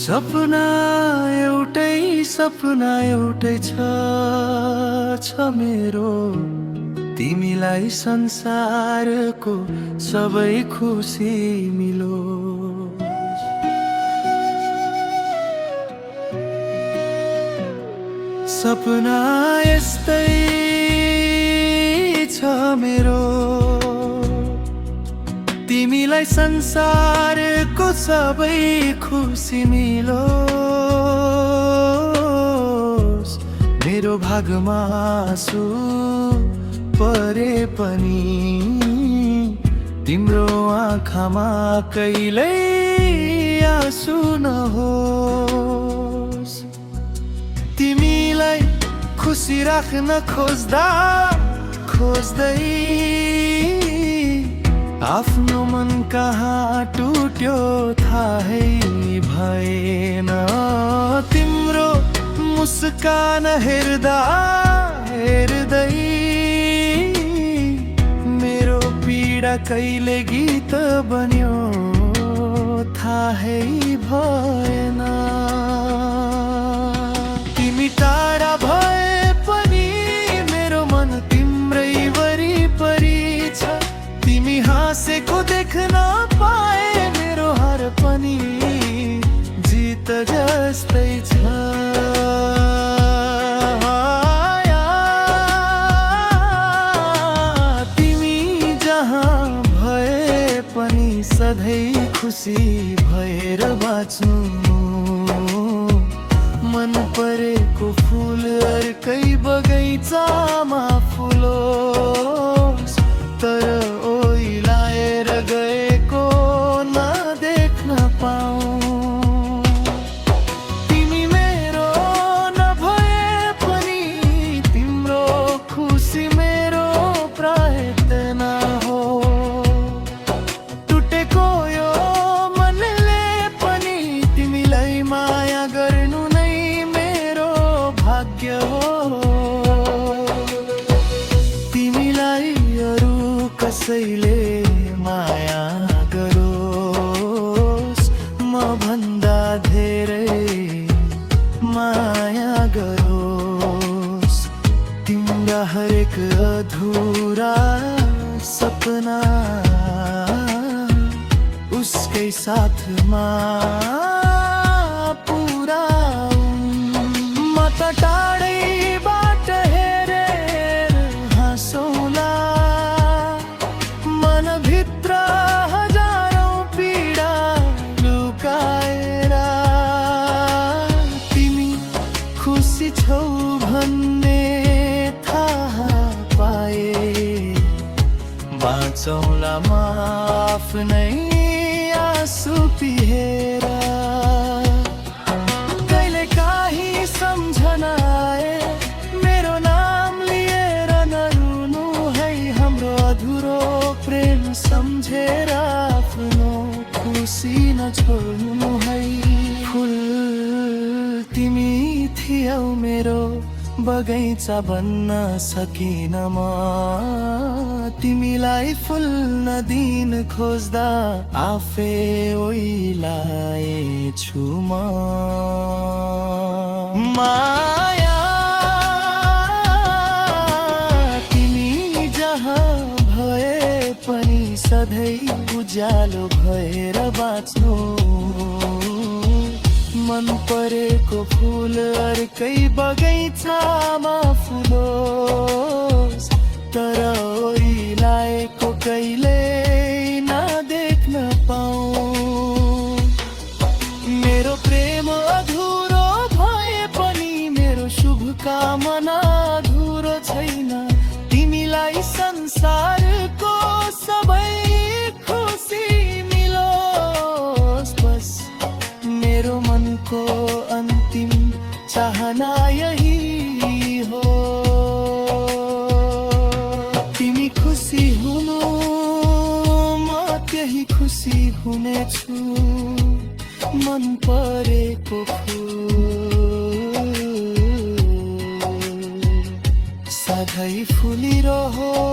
सपना एउटै छ मेरो, तिमीलाई संसारको सबै खुसी मिलो। सपना यस्तै छ मेरो, तिमीलाई संसारको सबै खुसी मिलोस्। मेरो भागमा आँसु परे पनि तिम्रो आँखामा कहिल्यै आँसु नहोस्। तिमीलाई खुसी राख्न खोज्दै आफ्नो मन कहाँ टुट्यो थाहै भएन। तिम्रो मुस्कान हेर्दै मेरो पीडा कहिले गीत बन्यो थाहै भएन। तिमी टाढा भए पनि मेरो मन तिम्रै वरिपरि छ। तिमी हाँसेको देख्न पाए मेरो हार पनि जित जस्तै छ। तिमी जहाँ भए पनि सधैँ खुसी भएर बाँच्नु। मन परेको फुल अर्कै बगैँचामा फुलोस्, तर ओइलाएर गएको नदेख्न पाऊँ। तिमी मेरो नभए पनि तिम्रो खुसी मेरो प्रयत्न हो। टुटेको यो मनले पनि तिमीलाई माया गर्नु नै मेरो भाग्य हो। तिमीलाई अरू कसैले माया गरोस्, म भन्दा धेरै माया गरोस्। तिम्रा हरेक अधुरा सपना उसकै साथमा पुरा। म त टाढैबाट हेरेर हाँसौँला, मनभित्र हजारौँ पीडा लुकाएर। तिमी खुसी छौ भन्ने थाहा पाए बाँचौँला म आफ्नै आँसु पिएर। कहिले काहीँ सम्झना आए मेरो नाम लिएर नरुनु है। हाम्रो अधुरो प्रेम सम्झेर आफ्नो खुसी नछोड्नु है। फुल तिमी थियौ मेरो बगैँचा भन्न सकिन म। तिमीलाई फुल्न दिन खोज्दा आफै ओइलाएछु म। माया तिमी जहाँ भए पनि सधैँ उज्यालो भएर बाँच्नु। मन परेको फुल अर्कै बगैँचामा फुलोस्, तर ओइलाएको कहिले नदेख्न पाऊँ। मेरो प्रेम अधुरो भए पनि मेरो शुभकामना अधुरो छैन। तिमीलाई संसारको सबै खुसी मिलोस्, बस मेरो मनको अन्तिम चाहना यही हो। तिमी खुसी हुनु म त्यही खुसी हुनेछु। मन परेको फुल सधैँ फुलिरहोस्।